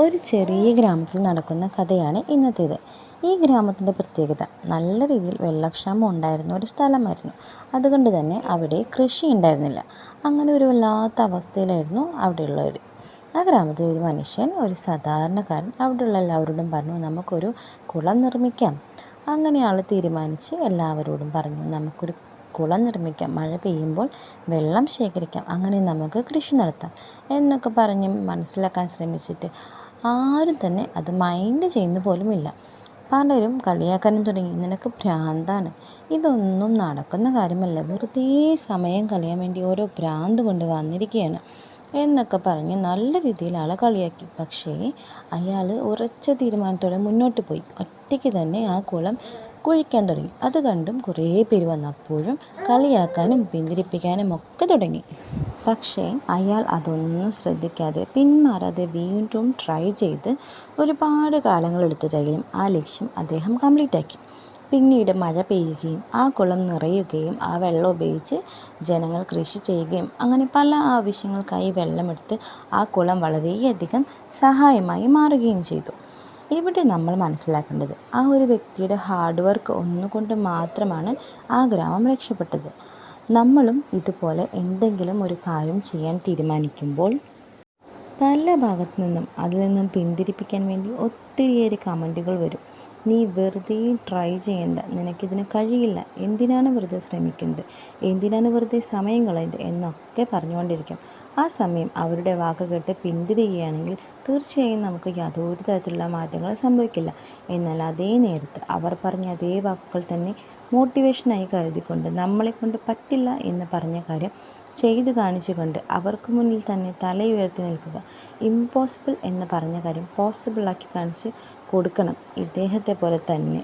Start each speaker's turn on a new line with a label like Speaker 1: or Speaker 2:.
Speaker 1: ഒരു ചെറിയ ഗ്രാമത്തിൽ നടക്കുന്ന കഥയാണ് ഇന്നത്തേത്. ഈ ഗ്രാമത്തിൻ്റെ പ്രത്യേകത നല്ല രീതിയിൽ വെള്ളക്ഷാമം ഉണ്ടായിരുന്ന ഒരു സ്ഥലമായിരുന്നു. അതുകൊണ്ട് തന്നെ അവിടെ കൃഷി ഉണ്ടായിരുന്നില്ല. അങ്ങനെ ഒരു വല്ലാത്ത അവസ്ഥയിലായിരുന്നു അവിടെയുള്ളവർ. ആ ഗ്രാമത്തിൽ ഒരു മനുഷ്യൻ, ഒരു സാധാരണക്കാരൻ, അവിടെയുള്ള എല്ലാവരോടും പറഞ്ഞു, നമുക്കൊരു കുളം നിർമ്മിക്കാം. അങ്ങനെ ആൾ തീരുമാനിച്ച് എല്ലാവരോടും പറഞ്ഞു, നമുക്കൊരു കുളം നിർമ്മിക്കാം, മഴ പെയ്യുമ്പോൾ വെള്ളം ശേഖരിക്കാം, അങ്ങനെ നമുക്ക് കൃഷി നടത്താം എന്നൊക്കെ പറഞ്ഞ് മനസ്സിലാക്കാൻ ശ്രമിച്ചിട്ട് ആരും തന്നെ അത് മൈൻഡ് ചെയ്യുന്ന പോലുമില്ല. പലരും കളിയാക്കാനും തുടങ്ങി, നിനക്ക് ഭ്രാന്താണ്, ഇതൊന്നും നടക്കുന്ന കാര്യമല്ല, വെറുതെ സമയം കളയാൻ വേണ്ടി ഓരോ ഭ്രാന്ത് കൊണ്ട് വന്നിരിക്കുകയാണ് എന്നൊക്കെ പറഞ്ഞ് നല്ല രീതിയിൽ ആളെ കളിയാക്കി. പക്ഷേ അയാൾ ഉറച്ച തീരുമാനത്തോടെ മുന്നോട്ട് പോയി ഒറ്റയ്ക്ക് തന്നെ ആ കുളം കുഴിക്കാൻ തുടങ്ങി. അത് കണ്ടും കുറേ പേര് വന്നപ്പോഴും കളിയാക്കാനും പിന്തിരിപ്പിക്കാനും ഒക്കെ തുടങ്ങി. പക്ഷേ അയാൾ അതൊന്നും ശ്രദ്ധിക്കാതെ പിന്മാറാതെ വീണ്ടും ട്രൈ ചെയ്ത് ഒരുപാട് കാലങ്ങളെടുത്തിട്ടെങ്കിലും ആ ലക്ഷ്യം അദ്ദേഹം കംപ്ലീറ്റ് ആക്കി. പിന്നീട് മഴ പെയ്യുകയും ആ കുളം നിറയുകയും ആ വെള്ളം ഉപയോഗിച്ച് ജനങ്ങൾ കൃഷി ചെയ്യുകയും അങ്ങനെ പല ആവശ്യങ്ങൾക്കായി വെള്ളമെടുത്ത് ആ കുളം വളരെയധികം സഹായമായി മാറുകയും ചെയ്തു. ഇവിടെ നമ്മൾ മനസ്സിലാക്കേണ്ടത്, ആ ഒരു വ്യക്തിയുടെ ഹാർഡ് വർക്ക് ഒന്നുകൊണ്ട് മാത്രമാണ് ആ ഗ്രാമം രക്ഷപ്പെട്ടത്. നമ്മളും ഇതുപോലെ എന്തെങ്കിലും ഒരു കാര്യം ചെയ്യാൻ തീരുമാനിക്കുമ്പോൾ പല ഭാഗത്തു നിന്നും അതിൽ നിന്നും പിന്തിരിപ്പിക്കാൻ വേണ്ടി ഒത്തിരിയേറെ കമൻറ്റുകൾ വരും. നീ വെറുതെ ട്രൈ ചെയ്യേണ്ട, നിനക്കിതിന് കഴിയില്ല, എന്തിനാണ് വെറുതെ ശ്രമിക്കുന്നത്, എന്തിനാണ് വെറുതെ സമയം കളയുന്നത് എന്നൊക്കെ പറഞ്ഞുകൊണ്ടിരിക്കും. ആ സമയം അവരുടെ വാക്ക് കേട്ട് പിന്തിരിയുകയാണെങ്കിൽ തീർച്ചയായും നമുക്ക് യാതൊരു തരത്തിലുള്ള മാറ്റങ്ങളും സംഭവിക്കില്ല. എന്നാൽ അതേ നേരത്ത് അവർ പറഞ്ഞ അതേ വാക്കുകൾ തന്നെ മോട്ടിവേഷനായി കരുതിക്കൊണ്ട് നമ്മളെക്കൊണ്ട് പറ്റില്ല എന്ന് പറഞ്ഞ കാര്യം ചെയ്ത് കാണിച്ചുകൊണ്ട് അവർക്ക് മുന്നിൽ തന്നെ തലയുയർത്തി നിൽക്കുക. ഇമ്പോസിബിൾ എന്ന് പറഞ്ഞ കാര്യം പോസിബിളാക്കി കാണിച്ച് കൊടുക്കണം, ഇദ്ദേഹത്തെ പോലെ തന്നെ.